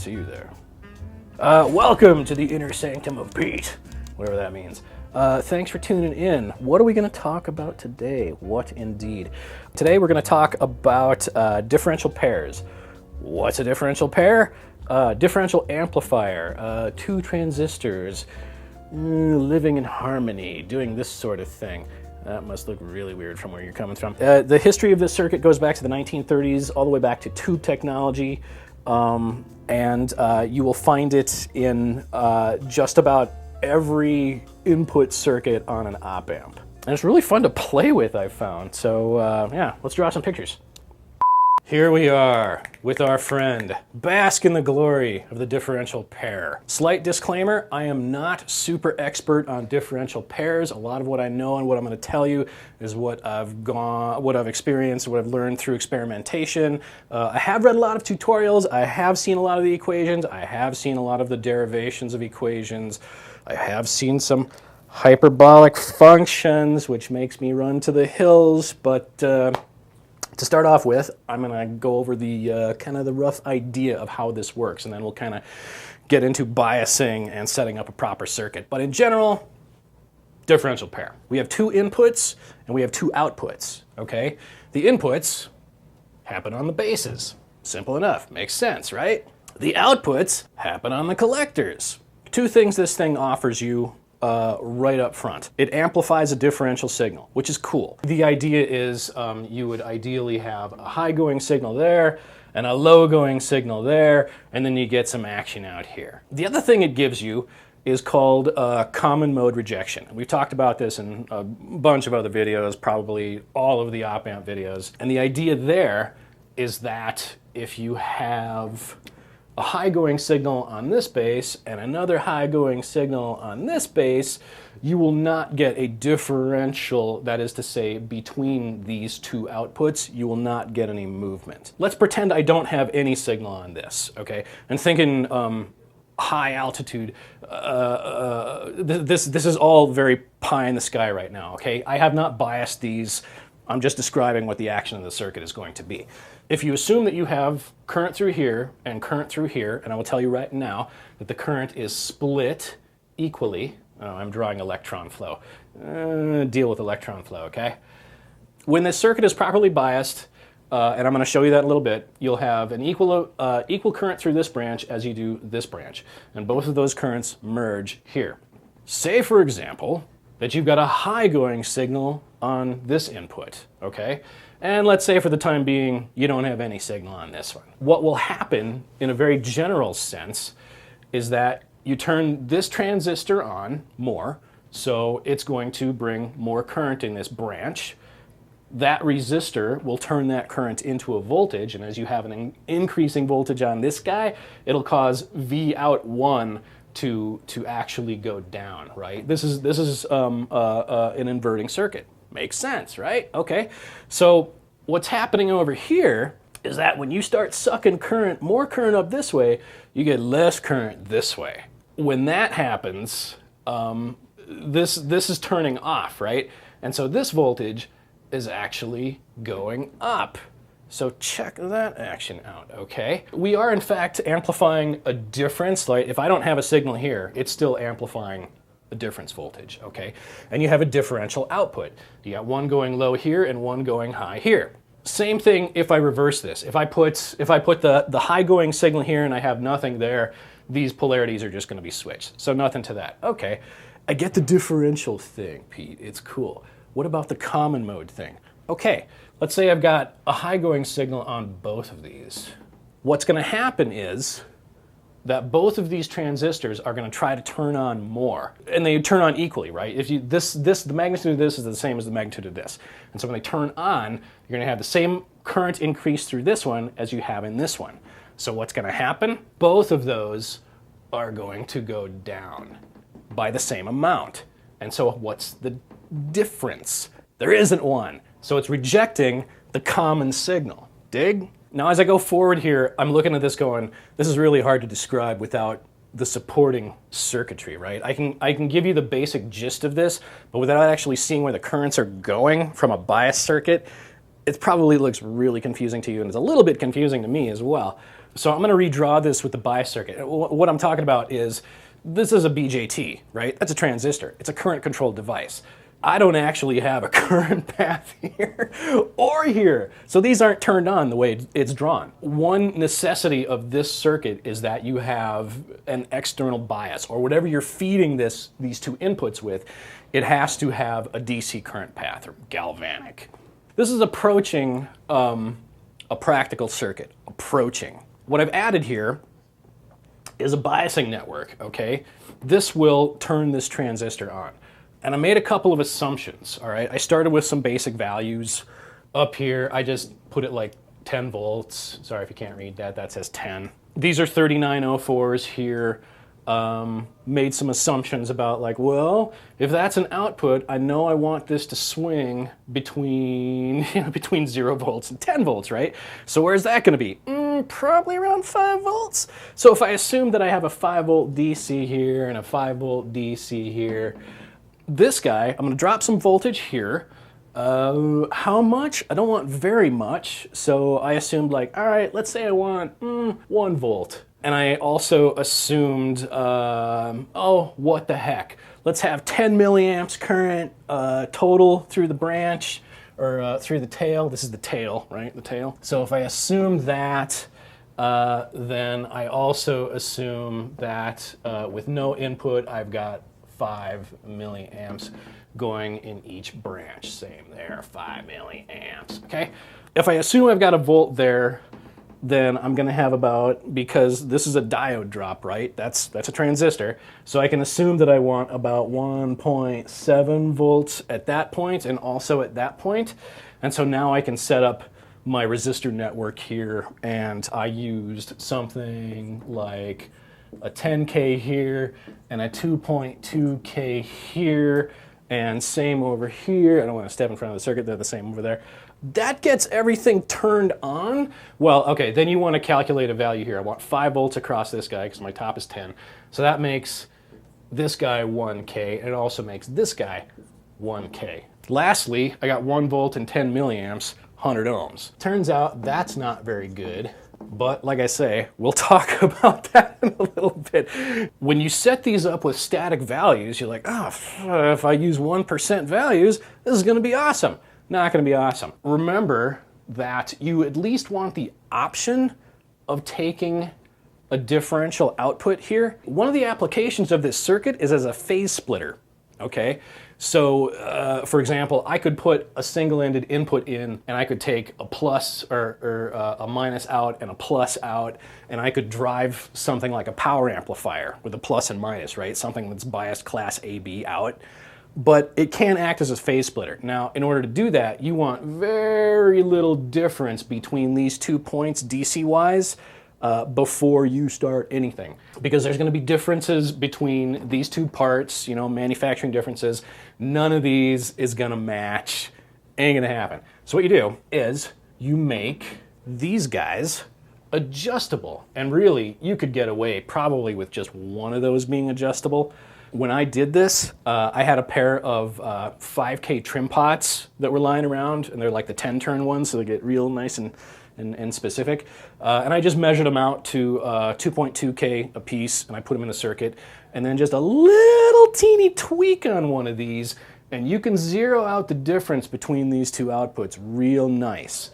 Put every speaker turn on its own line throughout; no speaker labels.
see you there. Welcome to the inner sanctum of Pete, whatever that means. Thanks for tuning in. What are we going to talk about today? What indeed? Today we're going to talk about differential pairs. What's a differential pair? Differential amplifier, two transistors, living in harmony, doing this sort of thing. That must look really weird from where you're coming from. The history of this circuit goes back to the 1930s, all the way back to tube technology, and you will find it in just about every input circuit on an op amp. And it's really fun to play with, I've found. So yeah, let's draw some pictures. Here we are with our friend. Bask in the glory of the differential pair. Slight disclaimer, I am not super expert on differential pairs. A lot of what I know and what I'm going to tell you is what I've experienced, what I've learned through experimentation. I have read a lot of tutorials. I have seen a lot of the equations. I have seen a lot of the derivations of equations. I have seen some hyperbolic functions, which makes me run to the hills, but to start off with, I'm going to go over the kind of the rough idea of how this works, and then we'll kind of get into biasing and setting up a proper circuit. But in general, differential pair. We have two inputs and we have two outputs, okay? The inputs happen on the bases. Simple enough, makes sense, right? The outputs happen on the collectors. Two things this thing offers you right up front. It amplifies a differential signal, which is cool. The idea is you would ideally have a high going signal there and a low going signal there, and then you get some action out here. The other thing it gives you is called common mode rejection. We've talked about this in a bunch of other videos, probably all of the op amp videos. And the idea there is that if you have a high going signal on this base and another high going signal on this base, you will not get a differential, that is to say, between these two outputs. You will not get any movement. Let's pretend I don't have any signal on this, okay? And thinking high altitude, this is all very pie in the sky right now, okay? I have not biased these. I'm just describing what the action of the circuit is going to be. If you assume that you have current through here and current through here, and I will tell you right now that the current is split equally. I'm drawing electron flow. Deal with electron flow, okay? When this circuit is properly biased, and I'm going to show you that in a little bit, you'll have an equal current through this branch as you do this branch. And both of those currents merge here. Say, for example, that you've got a high going signal on this input, okay? And let's say for the time being, you don't have any signal on this one. What will happen in a very general sense is that you turn this transistor on more, so it's going to bring more current in this branch. That resistor will turn that current into a voltage, and as you have an increasing voltage on this guy, it'll cause V out 1 to actually go down, right? This is an inverting circuit. Makes sense, right? Okay, so what's happening over here is that when you start sucking current, more current up this way, you get less current this way. When that happens, this is turning off, right? And so this voltage is actually going up. So check that action out, okay? We are in fact amplifying a difference. Like if I don't have a signal here, it's still amplifying a difference voltage, okay? And you have a differential output. You got one going low here and one going high here. Same thing if I reverse this. If I put the high going signal here and I have nothing there, these polarities are just going to be switched. So nothing to that. Okay, I get the differential thing, Pete. It's cool. What about the common mode thing? Okay, let's say I've got a high going signal on both of these. What's going to happen is that both of these transistors are going to try to turn on more, and they turn on equally, right? If you the magnitude of this is the same as the magnitude of this, and so when they turn on, you're going to have the same current increase through this one as you have in this one. So what's going to happen? Both of those are going to go down by the same amount. And so what's the difference? There isn't one. So it's rejecting the common signal. Dig? Now as I go forward here, I'm looking at this going, this is really hard to describe without the supporting circuitry, right? I can give you the basic gist of this, but without actually seeing where the currents are going from a bias circuit, it probably looks really confusing to you, and it's a little bit confusing to me as well. So I'm going to redraw this with the bias circuit. What I'm talking about is, this is a BJT, right? That's a transistor. It's a current controlled device. I don't actually have a current path here or here. So these aren't turned on the way it's drawn. One necessity of this circuit is that you have an external bias, or whatever you're feeding these two inputs with, it has to have a DC current path, or galvanic. This is approaching a practical circuit, approaching. What I've added here is a biasing network, okay? This will turn this transistor on. And I made a couple of assumptions, all right? I started with some basic values. Up here, I just put it like 10 volts. Sorry if you can't read that, that says 10. These are 3904s here. Made some assumptions about like, well, if that's an output, I know I want this to swing between, between 0 volts and 10 volts, right? So where's that gonna be? Probably around 5 volts. So if I assume that I have a 5 volt DC here and a 5 volt DC here, this guy, I'm gonna drop some voltage here. How much? I don't want very much. So I assumed like, all right, let's say I want 1 volt. And I also assumed, oh, what the heck? Let's have 10 milliamps current total through the branch, or through the tail. This is the tail, right? The tail. So if I assume that, then I also assume that with no input, I've got 5 milliamps going in each branch. Same there, 5 milliamps, okay? If I assume I've got a volt there, then I'm gonna have about, because this is a diode drop, right? That's a transistor. So I can assume that I want about 1.7 volts at that point and also at that point. And so now I can set up my resistor network here, and I used something like a 10K here and a 2.2K here, and same over here. I don't want to step in front of the circuit, they're the same over there. That gets everything turned on. Well, okay, then you want to calculate a value here. I want 5 volts across this guy because my top is 10. So that makes this guy 1K, and it also makes this guy 1K. Lastly, I got 1 volt and 10 milliamps, 100 ohms. Turns out that's not very good. But like I say, we'll talk about that in a little bit. When you set these up with static values, you're like, oh, if I use 1% values, this is gonna be awesome. Not gonna be awesome. Remember that you at least want the option of taking a differential output here. One of the applications of this circuit is as a phase splitter, okay? So, for example, I could put a single-ended input in, and I could take a plus or a minus out and a plus out, and I could drive something like a power amplifier with a plus and minus, right? Something that's biased class AB out. But it can act as a phase splitter. Now, in order to do that, you want very little difference between these 2 points DC-wise before you start anything. Because there's gonna be differences between these two parts, manufacturing differences. None of these is gonna match, ain't gonna happen. So what you do is you make these guys adjustable. And really, you could get away probably with just one of those being adjustable. When I did this, I had a pair of 5K trim pots that were lying around, and they're like the 10-turn ones, so they get real nice and specific. And I just measured them out to 2.2K a piece, and I put them in a circuit, and then just a little teeny tweak on one of these, and you can zero out the difference between these two outputs real nice.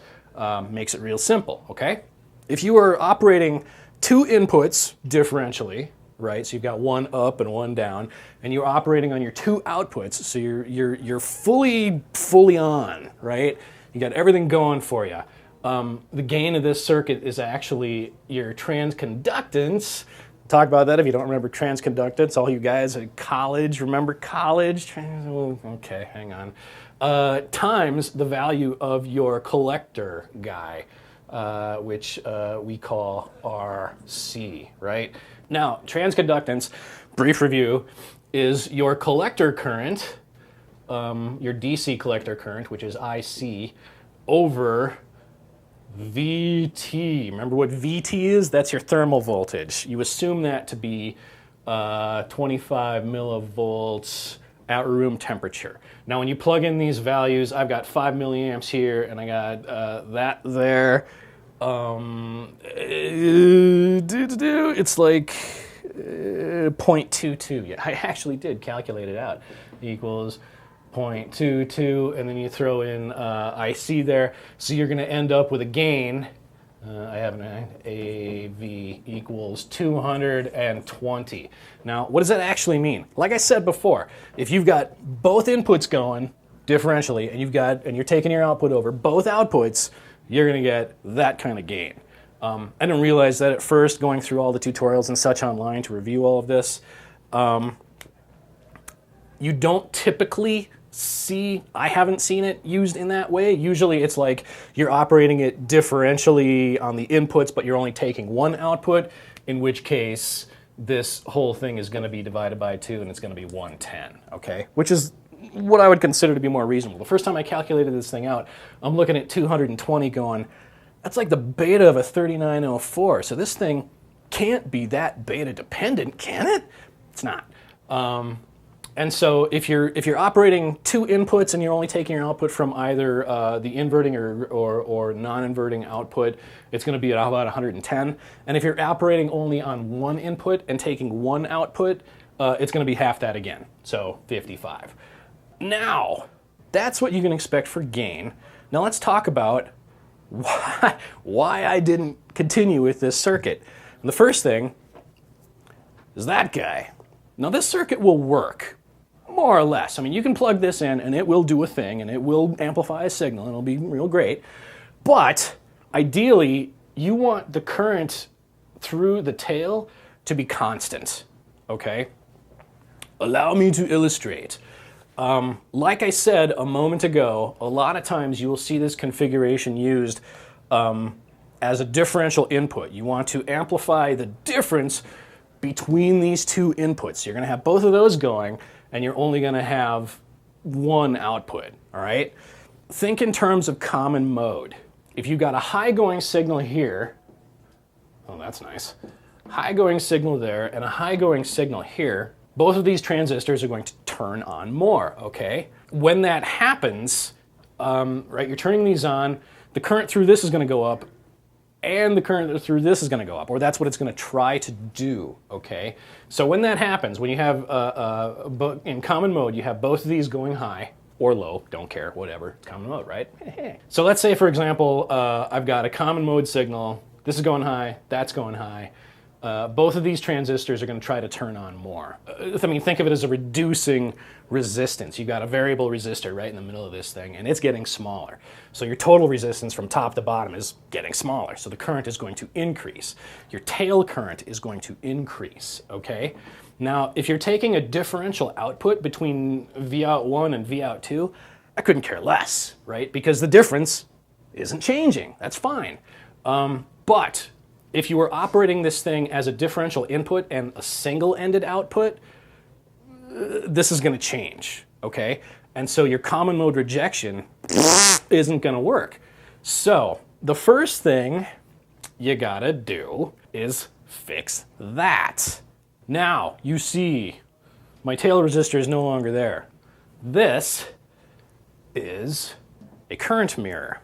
Makes it real simple, okay? If you are operating 2 inputs differentially, right? So you've got one up and one down, and you're operating on your 2 outputs, so you're fully on, right? You got everything going for you. The gain of this circuit is actually your transconductance. Talk about that if you don't remember transconductance. All you guys at college, remember college? Okay, hang on. Times the value of your collector guy, which we call RC, right? Now, transconductance, brief review, is your collector current, your DC collector current, which is IC, over VT. Remember what VT is? That's your thermal voltage. You assume that to be 25 millivolts at room temperature. Now, when you plug in these values, I've got 5 milliamps here, and I got that there. It's like 0.22. Yeah, I actually did calculate it out. Equals 0.22, and then you throw in IC there. So you're going to end up with a gain. I have an AV equals 220. Now, what does that actually mean? Like I said before, if you've got both inputs going differentially, and you're taking your output over both outputs, you're going to get that kind of gain. I didn't realize that at first, going through all the tutorials and such online to review all of this. You don't typically see, I haven't seen it used in that way. Usually it's like you're operating it differentially on the inputs, but you're only taking one output, in which case this whole thing is going to be divided by 2 and it's going to be 110, okay? Which is what I would consider to be more reasonable. The first time I calculated this thing out, I'm looking at 220 going, that's like the beta of a 3904. So this thing can't be that beta dependent, can it? It's not. And so if you're operating 2 inputs and you're only taking your output from either the inverting or non-inverting output, it's going to be at about 110. And if you're operating only on 1 input and taking 1 output, it's going to be half that again, so 55. Now, that's what you can expect for gain. Now let's talk about why I didn't continue with this circuit. And the first thing is that guy. Now this circuit will work, more or less. I mean, you can plug this in and it will do a thing and it will amplify a signal and it'll be real great. But ideally, you want the current through the tail to be constant, okay? Allow me to illustrate. Like I said a moment ago, a lot of times you will see this configuration used as a differential input. You want to amplify the difference between these 2 inputs. You're going to have both of those going, and you're only going to have 1 output, all right? Think in terms of common mode. If you've got a high going signal here, oh, that's nice, high going signal there and a high going signal here, both of these transistors are going to turn on more, okay? When that happens, right, you're turning these on, the current through this is going to go up, and the current through this is going to go up, or that's what it's going to try to do, okay? So when that happens, when you have, in common mode, you have both of these going high or low, don't care, whatever, it's common mode, right? So let's say, for example, I've got a common mode signal, this is going high, that's going high. Both of these transistors are going to try to turn on more. I mean, think of it as a reducing resistance. You've got a variable resistor right in the middle of this thing, and it's getting smaller. So your total resistance from top to bottom is getting smaller. So the current is going to increase. Your tail current is going to increase, okay? Now, if you're taking a differential output between Vout1 and Vout2, I couldn't care less, right? Because the difference isn't changing. That's fine. But if you were operating this thing as a differential input and a single-ended output, this is going to change, okay? And so your common mode rejection isn't going to work. So the first thing you got to do is fix that. Now, you see, my tail resistor is no longer there. This is a current mirror.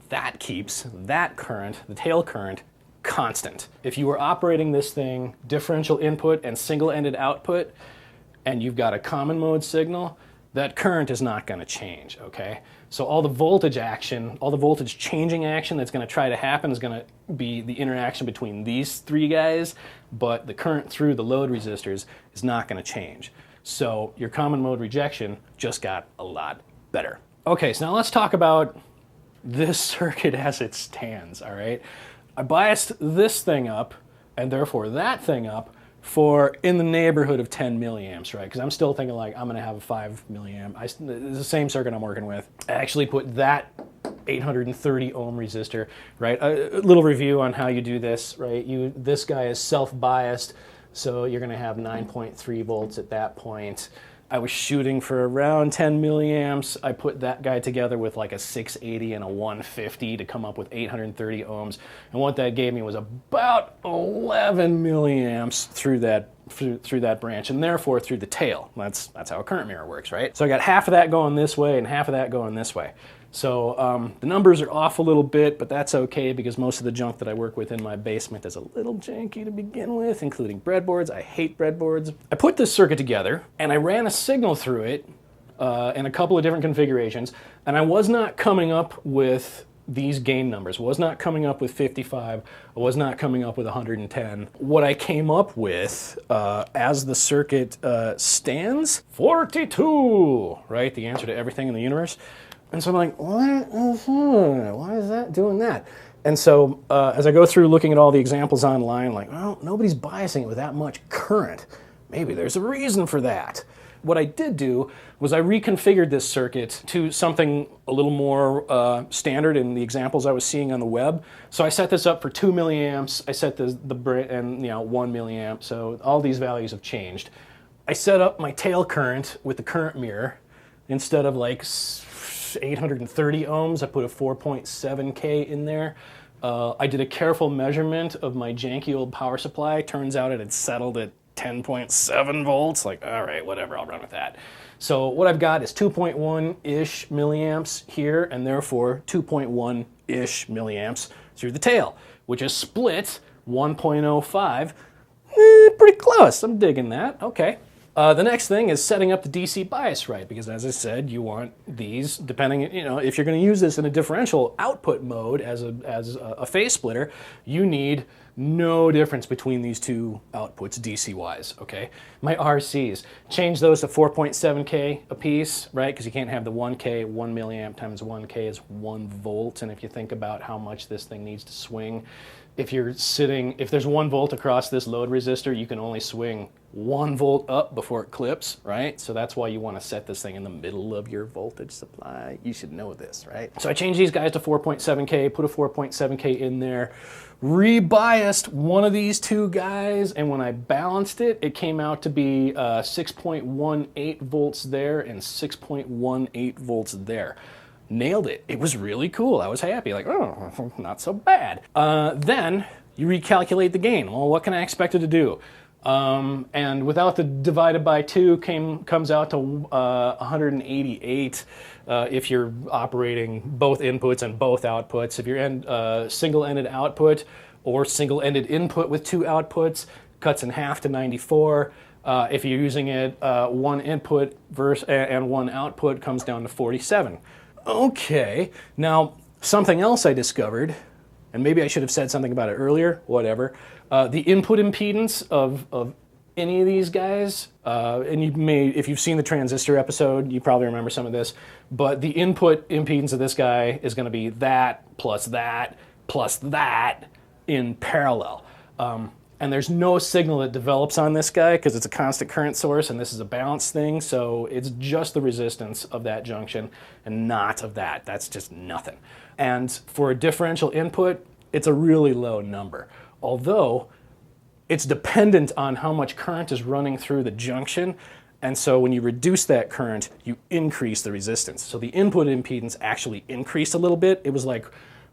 That keeps that current, the tail current, constant. If you were operating this thing differential input and single-ended output, and you've got a common mode signal, that current is not going to change, okay? So all the voltage action, all the voltage changing action that's going to try to happen is going to be the interaction between these 3 guys, but the current through the load resistors is not going to change. So your common mode rejection just got a lot better. Okay, so now let's talk about this circuit as it stands, all right? I biased this thing up, and therefore that thing up, for in the neighborhood of 10 milliamps, right? Because I'm still thinking like I'm going to have a 5 milliamp. It's the same circuit I'm working with. I actually put that 830 ohm resistor, right? A little review on how you do this, right? This guy is self-biased, so you're going to have 9.3 volts at that point. I was shooting for around 10 milliamps. I put that guy together with like a 680 and a 150 to come up with 830 ohms. And what that gave me was about 11 milliamps through that branch, and therefore through the tail. That's how a current mirror works, right? So I got half of that going this way and half of that going this way. So the numbers are off a little bit, but that's okay because most of the junk that I work with in my basement is a little janky to begin with, including breadboards. I hate breadboards. I put this circuit together and I ran a signal through it in a couple of different configurations, and I was not coming up with these gain numbers. I was not coming up with 55. I was not coming up with 110. What I came up with as the circuit stands, 42, right? The answer to everything in the universe. And so I'm like, why is that doing that? And so as I go through looking at all the examples online, like, well, nobody's biasing it with that much current. Maybe there's a reason for that. What I did do was I reconfigured this circuit to something a little more standard in the examples I was seeing on the web. So I set this up for 2 milliamps. I set the 1 milliamp. So all these values have changed. I set up my tail current with the current mirror. Instead of like 830 ohms, I put a 4.7K in there. I did a careful measurement of my janky old power supply. Turns out it had settled at 10.7 volts. Like, all right, whatever, I'll run with that. So what I've got is 2.1-ish milliamps here, and therefore 2.1-ish milliamps through the tail, which is split 1.05. Pretty close. I'm digging that. Okay. The next thing is setting up the DC bias right, because as I said, you want these, depending, if you're going to use this in a differential output mode as a phase splitter, you need no difference between these two outputs DC-wise, okay? My RCs, change those to 4.7K a piece, right? Because you can't have the 1K, 1 milliamp times 1K is 1 volt, and if you think about how much this thing needs to swing, if there's 1 volt across this load resistor, you can only swing 1 volt up before it clips, right? So that's why you want to set this thing in the middle of your voltage supply. You should know this, right? So I changed these guys to 4.7K, put a 4.7K in there, rebiased one of these two guys, and when I balanced it, it came out to be 6.18 volts there and 6.18 volts there. Nailed it. It was really cool. I was happy. Like, oh, not so bad. Then you recalculate the gain. Well, what can I expect it to do? And without the divided by 2 comes out to 188 if you're operating both inputs and both outputs. If you're single-ended output or single-ended input with 2 outputs, cuts in half to 94. If you're using it one input and one output, comes down to 47. Okay, now something else I discovered, and maybe I should have said something about it earlier, whatever. The input impedance of any of these guys, and if you've seen the transistor episode, you probably remember some of this, but the input impedance of this guy is going to be that plus that plus that in parallel. And there's no signal that develops on this guy because it's a constant current source and this is a balanced thing, so it's just the resistance of that junction and not of that. That's just nothing. And for a differential input, it's a really low number. Although it's dependent on how much current is running through the junction, and so when you reduce that current, you increase the resistance. So the input impedance actually increased a little bit. It was like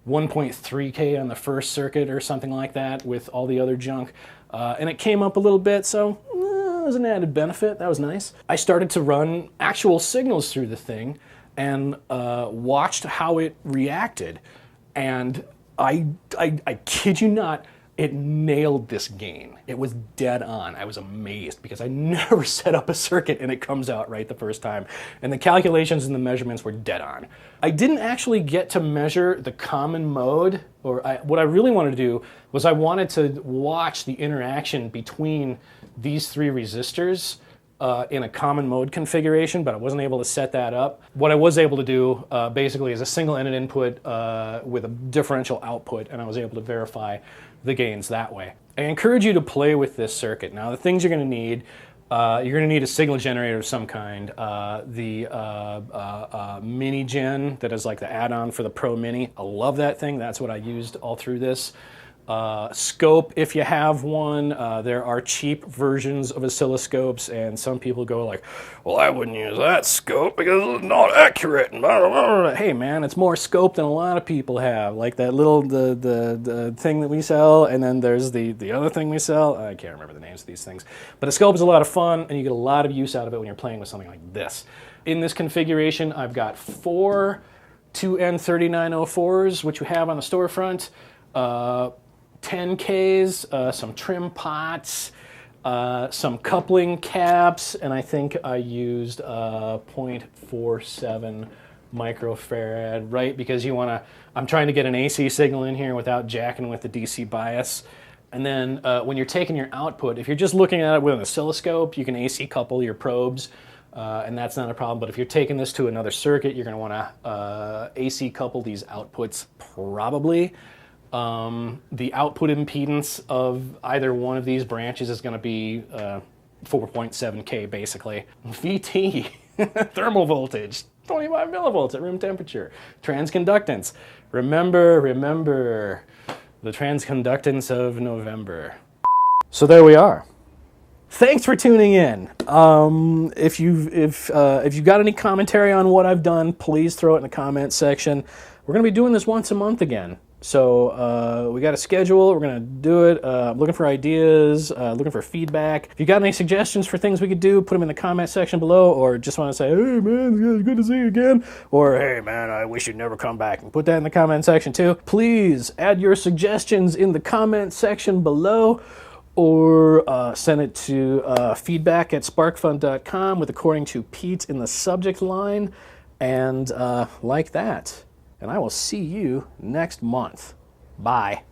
1.3K on the first circuit or something like that with all the other junk. And it came up a little bit, so it was an added benefit. That was nice. I started to run actual signals through the thing and watched how it reacted. And I kid you not, it nailed this gain. It was dead on. I was amazed because I never set up a circuit and it comes out right the first time. And the calculations and the measurements were dead on. I didn't actually get to measure the common mode, what I really wanted to do was I wanted to watch the interaction between these 3 resistors in a common mode configuration, but I wasn't able to set that up. What I was able to do basically is a single-ended input with a differential output, and I was able to verify the gains that way. I encourage you to play with this circuit. Now, the things you're going to need, you're going to need a signal generator of some kind. The Mini Gen that is like the add-on for the Pro Mini. I love that thing. That's what I used all through this. Scope, if you have one. There are cheap versions of oscilloscopes, and some people go like, well, I wouldn't use that scope because it's not accurate. And blah, blah, blah. Hey man, it's more scope than a lot of people have. Like that little, the thing that we sell, and then there's the other thing we sell. I can't remember the names of these things. But a scope is a lot of fun, and you get a lot of use out of it when you're playing with something like this. In this configuration, I've got 4 two N3904s, which you have on the storefront, 10Ks, some trim pots, some coupling caps, and I think I used 0.47 microfarad, right? Because you want to, I'm trying to get an AC signal in here without jacking with the DC bias. And then when you're taking your output, if you're just looking at it with an oscilloscope, you can AC couple your probes, and that's not a problem. But if you're taking this to another circuit, you're going to want to AC couple these outputs probably. The output impedance of either one of these branches is going to be 4.7K basically. VT, thermal voltage, 25 millivolts at room temperature. Transconductance, remember the transconductance of November. So there we are. Thanks for tuning in. If you've got any commentary on what I've done, please throw it in the comment section. We're going to be doing this once a month again. So we got a schedule. We're going to do it. I'm looking for ideas, looking for feedback. If you got any suggestions for things we could do, put them in the comment section below, or just want to say, hey man, it's good to see you again, or hey man, I wish you'd never come back, and put that in the comment section too. Please add your suggestions in the comment section below, or send it to feedback@sparkfun.com with according to Pete in the subject line, and like that. And I will see you next month. Bye.